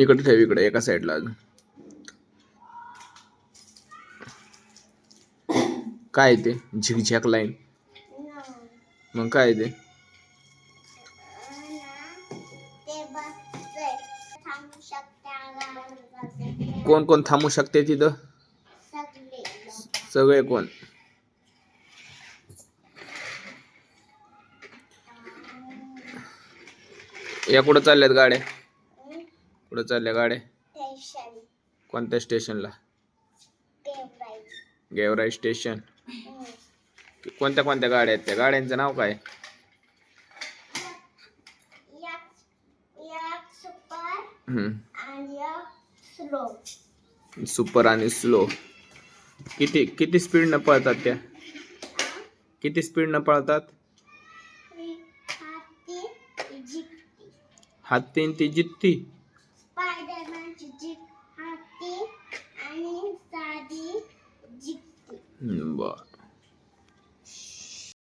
इकडे ठेव, इकडे एका साईडला अजून. काय ते झिकझॅक लाईन? मग काय ते? कोण कोण थांबू शकते तिथं? सगळे कोण? या कुठं चालल्यात गाड्या? कुठं चालल्या गाड्या? कोणत्या स्टेशनला? गेवराई स्टेशन. कोणत्या कोणत्या गाड्या आहेत? त्या गाड्यांचं नाव काय? सुपर आणि स्लो. किती स्पीड न पळतात त्या? किती स्पीड न पळतात? हत्ती ती जित्ती. बर.